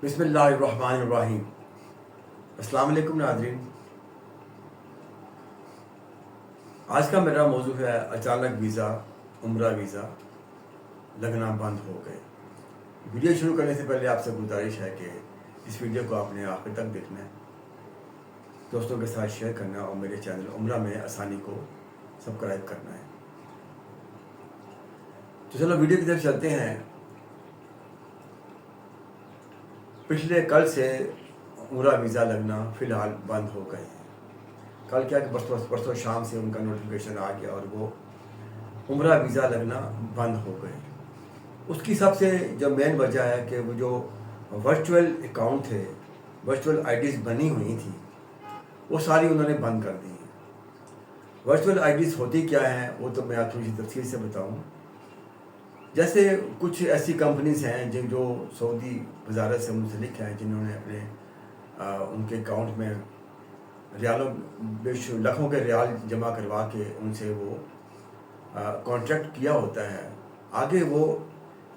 बिस्मिल्लाहिर्रहमानिर्रहीम। अस्सलाम वालेकुम नाज़रीन। आज का मेरा मौजू है अचानक वीज़ा उम्रा वीज़ा लगना बंद हो गए। वीडियो शुरू करने से पहले आपसे गुजारिश है कि इस वीडियो को आपने आखिर तक देखना है, दोस्तों के साथ शेयर करना और मेरे चैनल उम्रा में आसानी को सब्सक्राइब करना है। तो चलो वीडियो की तरफ चलते हैं। पिछले कल से उम्रा वीज़ा लगना फ़िलहाल बंद हो गए हैं। कल क्या कि परसों शाम से उनका नोटिफिकेशन आ गया और वो उम्रा वीज़ा लगना बंद हो गए। उसकी सबसे जो मेन वजह है कि वो जो वर्चुअल अकाउंट थे, वर्चुअल आईडीज़ बनी हुई थी, वो सारी उन्होंने बंद कर दी हैं। वर्चुअल आईडीज़ होती क्या हैं वो तो मैं थोड़ी सी तफसील से बताऊँ। जैसे कुछ ऐसी कंपनीज हैं जो सऊदी वजारत से मुंसलिक हैं, जिन्होंने अपने उनके अकाउंट में रियालों लाखों के रियाल जमा करवा के उनसे वो कॉन्ट्रैक्ट किया होता है। आगे वो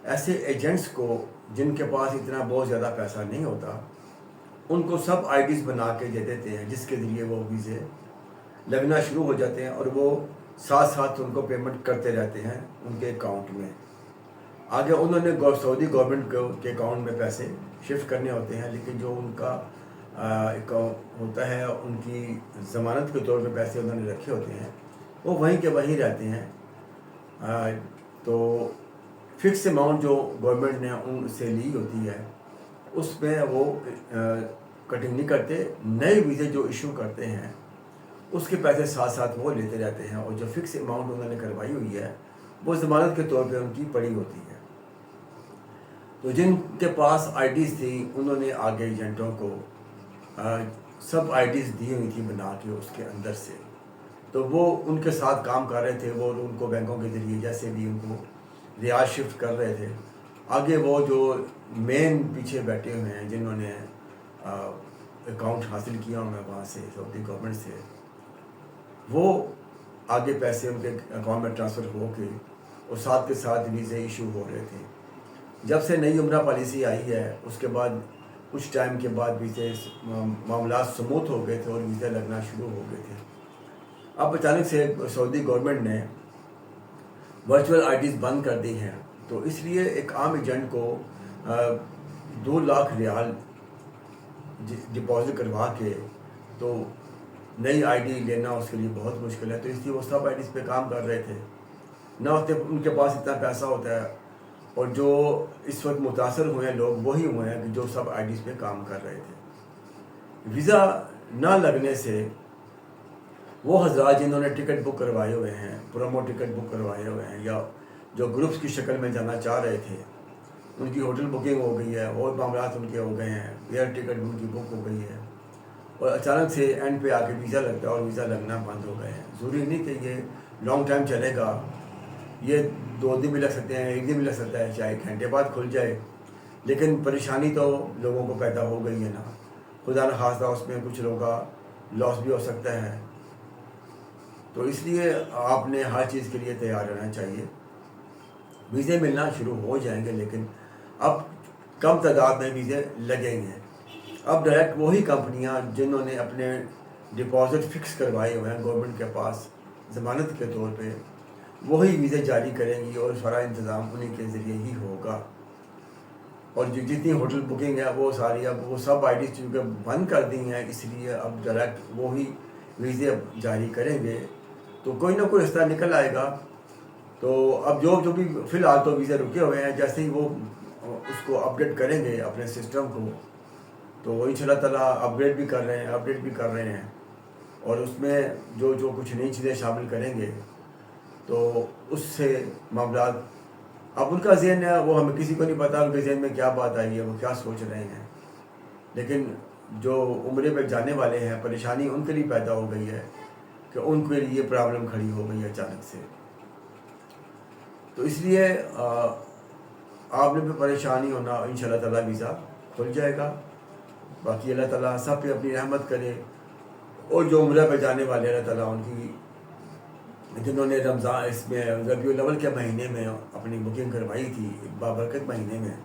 ऐसे एजेंट्स को जिनके पास इतना बहुत ज़्यादा पैसा नहीं होता, उनको सब आईडीज़ बना के दे देते हैं, जिसके ज़रिए वो वीज़े लगना शुरू हो जाते हैं और वो साथ साथ उनको पेमेंट करते रहते हैं उनके अकाउंट में। आगे उन्होंने सऊदी गवर्नमेंट के अकाउंट में पैसे शिफ्ट करने होते हैं, लेकिन जो उनका अकाउंट होता है, उनकी ज़मानत के तौर पे पैसे उन्होंने रखे होते हैं, वो वहीं के वहीं रहते हैं। तो फिक्स अमाउंट जो गवर्नमेंट ने उनसे ली होती है, उसमें वो कटिंग नहीं करते। नए वीज़े जो इशू करते हैं उसके पैसे साथ साथ वो लेते रहते हैं, और जो फिक्स अमाउंट उन्होंने करवाई हुई है वो ज़मानत के तौर पे उनकी पड़ी होती है। तो जिनके पास आईडीज़ थी, उन्होंने आगे एजेंटों को सब आईडीज़ दी हुई थी बना के उसके अंदर से, तो वो उनके साथ काम कर रहे थे। वो उनको बैंकों के ज़रिए जैसे भी उनको रियाल शिफ्ट कर रहे थे। आगे वो जो मेन पीछे बैठे हुए हैं, जिन्होंने अकाउंट हासिल किया हुआ है वहाँ से सऊदी गवर्नमेंट से, वो आगे पैसे उनके अकाउंट में ट्रांसफ़र हो के और साथ के साथ वीज़े इशू हो रहे थे। जब से नई उम्रा पॉलिसी आई है, उसके बाद कुछ टाइम के बाद वीज़े मामला स्मूथ हो गए थे और वीज़े लगना शुरू हो गए थे। अब अचानक से सऊदी गवर्नमेंट ने वर्चुअल आईडीज़ बंद कर दी हैं, तो इसलिए एक आम एजेंट को 2 लाख रियाल डिपॉजिट करवा के तो नई आईडी लेना उसके लिए बहुत मुश्किल है। तो इसलिए वो सब आईडीज़ पे काम कर रहे थे, ना होते उनके पास इतना पैसा होता है। और जो इस वक्त मुतासर हुए हैं लोग वही हुए हैं कि जो सब आईडीज़ पे काम कर रहे थे। वीज़ा ना लगने से वो हज़रात जिन्होंने टिकट बुक करवाए हुए हैं, प्रोमो टिकट बुक करवाए हुए हैं, या जो ग्रुप्स की शक्ल में जाना चाह रहे थे, उनकी होटल बुकिंग हो गई है और मामला उनके हो गए हैं, एयर टिकट उनकी बुक हो गई है, और अचानक से एंड पे आके वीज़ा लगता है और वीज़ा लगना बंद हो गए हैं। ज़रूरी नहीं कि ये लॉन्ग टाइम चलेगा, ये 2 दिन भी लग सकते हैं, 1 दिन भी लग सकता है, चाहे घंटे बाद खुल जाए, लेकिन परेशानी तो लोगों को पैदा हो गई है ना। खुदा न खास्ता उसमें कुछ लोगों का लॉस भी हो सकता है। तो इसलिए आपने हर चीज़ के लिए तैयार रहना चाहिए। वीज़े मिलना शुरू हो जाएंगे, लेकिन अब कम तादाद में वीज़े लगेंगे। अब डायरेक्ट वही कंपनियां जिन्होंने अपने डिपॉजिट फिक्स करवाए हुए हैं गवर्नमेंट के पास ज़मानत के तौर पे, वही वीज़े जारी करेंगी और सारा इंतज़ाम उन्हीं के ज़रिए ही होगा। और जो जितनी होटल बुकिंग है वो सारी अब वो सब आईडी चूँकि बंद कर दी हैं, इसलिए अब डायरेक्ट वही वीज़े जारी करेंगे, तो कोई ना कोई रास्ता निकल आएगा। तो अब जो भी फ़िलहाल तो वीज़े रुके हुए हैं, जैसे ही वो उसको अपडेट करेंगे अपने सिस्टम को, तो इंशाअल्लाह ताला अपडेट भी कर रहे हैं, और उसमें जो कुछ नई चीज़ें शामिल करेंगे, तो उससे मामला अब उनका ज़हन है, वो हमें किसी को नहीं पता उनके ज़हन में क्या बात आई है, वो क्या सोच रहे हैं। लेकिन जो उम्रे पे जाने वाले हैं, परेशानी उनके लिए पैदा हो गई है कि उनके लिए प्रॉब्लम खड़ी हो गई है अचानक से। तो इसलिए आपने भी परेशानी होना, इंशाअल्लाह ताला वीज़ा खुल जाएगा। बाकी अल्लाह ताला सब पे अपनी रहमत करे, और जो उम्रा पे जाने वाले अल्लाह ताला उनकी, जिन्होंने रमज़ान इसमें रबीउल अव्वल के महीने में अपनी बुकिंग करवाई थी, बाबरकत महीने में,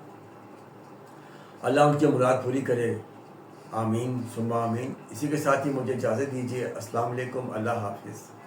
اللہ ان کی مراد پوری کرے، آمین ثم آمین۔ اسی کے ساتھ ہی مجھے اجازت دیجیے، السلام علیکم، اللہ حافظ۔